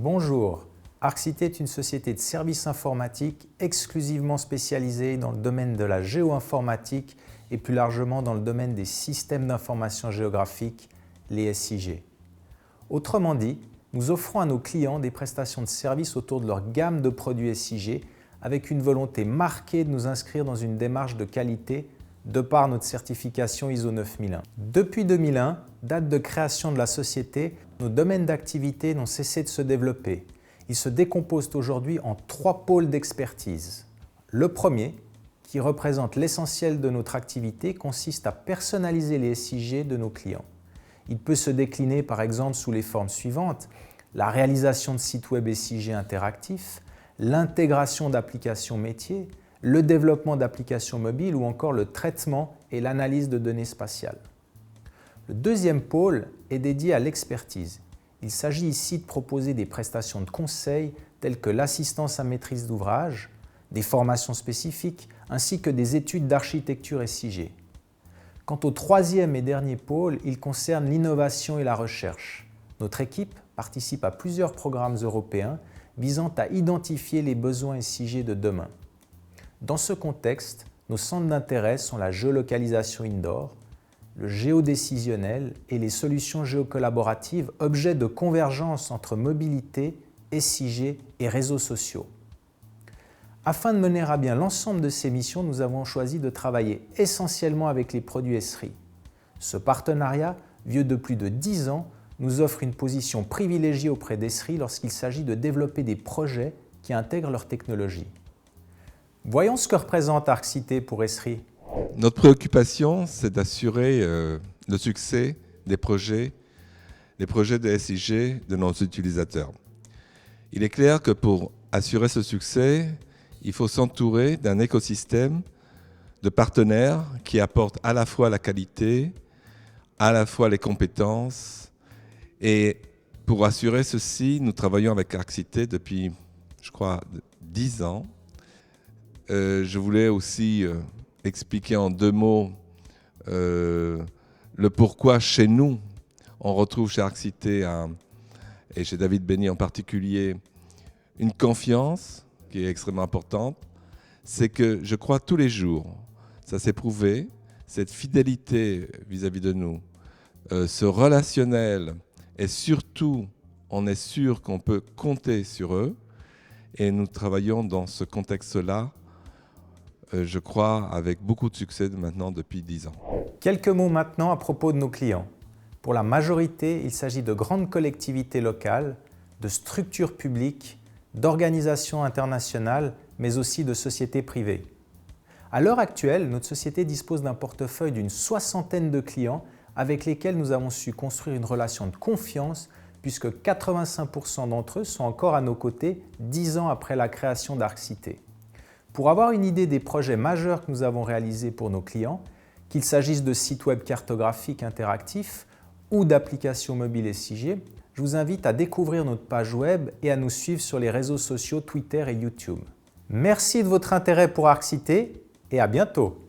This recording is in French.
Bonjour, Arxité est une société de services informatiques exclusivement spécialisée dans le domaine de la géoinformatique et plus largement dans le domaine des systèmes d'information géographique, les SIG. Autrement dit, nous offrons à nos clients des prestations de services autour de leur gamme de produits SIG avec une volonté marquée de nous inscrire dans une démarche de qualité de par notre certification ISO 9001. Depuis 2001, date de création de la société, nos domaines d'activité n'ont cessé de se développer. Ils se décomposent aujourd'hui en 3 pôles d'expertise. Le premier, qui représente l'essentiel de notre activité, consiste à personnaliser les SIG de nos clients. Il peut se décliner par exemple sous les formes suivantes: la réalisation de sites web SIG interactifs, l'intégration d'applications métiers, le développement d'applications mobiles ou encore le traitement et l'analyse de données spatiales. Le deuxième pôle est dédié à l'expertise. Il s'agit ici de proposer des prestations de conseil telles que l'assistance à maîtrise d'ouvrage, des formations spécifiques ainsi que des études d'architecture SIG. Quant au troisième et dernier pôle, il concerne l'innovation et la recherche. Notre équipe participe à plusieurs programmes européens visant à identifier les besoins SIG de demain. Dans ce contexte, nos centres d'intérêt sont la géolocalisation indoor, le géodécisionnel et les solutions géocollaboratives, objets de convergence entre mobilité, SIG et réseaux sociaux. Afin de mener à bien l'ensemble de ces missions, nous avons choisi de travailler essentiellement avec les produits Esri. Ce partenariat, vieux de plus de 10 ans, nous offre une position privilégiée auprès d'Esri lorsqu'il s'agit de développer des projets qui intègrent leur technologie. Voyons ce que représente Arxité pour Esri. Notre préoccupation, c'est d'assurer le succès des projets de SIG de nos utilisateurs. Il est clair que pour assurer ce succès, il faut s'entourer d'un écosystème de partenaires qui apportent à la fois la qualité, à la fois les compétences. Et pour assurer ceci, nous travaillons avec Arxité depuis, je crois, 10 ans. Je voulais aussi expliquer en 2 mots le pourquoi chez nous, on retrouve chez Arxité et chez David Benny en particulier une confiance qui est extrêmement importante. C'est que je crois tous les jours, ça s'est prouvé, cette fidélité vis-à-vis de nous, ce relationnel, et surtout on est sûr qu'on peut compter sur eux, et nous travaillons dans ce contexte-là, je crois, avec beaucoup de succès maintenant depuis 10 ans. Quelques mots maintenant à propos de nos clients. Pour la majorité, il s'agit de grandes collectivités locales, de structures publiques, d'organisations internationales, mais aussi de sociétés privées. À l'heure actuelle, notre société dispose d'un portefeuille d'une 60aine de clients avec lesquels nous avons su construire une relation de confiance puisque 85% d'entre eux sont encore à nos côtés 10 ans après la création d'Arxité. Pour avoir une idée des projets majeurs que nous avons réalisés pour nos clients, qu'il s'agisse de sites web cartographiques interactifs ou d'applications mobiles SIG, je vous invite à découvrir notre page web et à nous suivre sur les réseaux sociaux Twitter et YouTube. Merci de votre intérêt pour Arxité et à bientôt.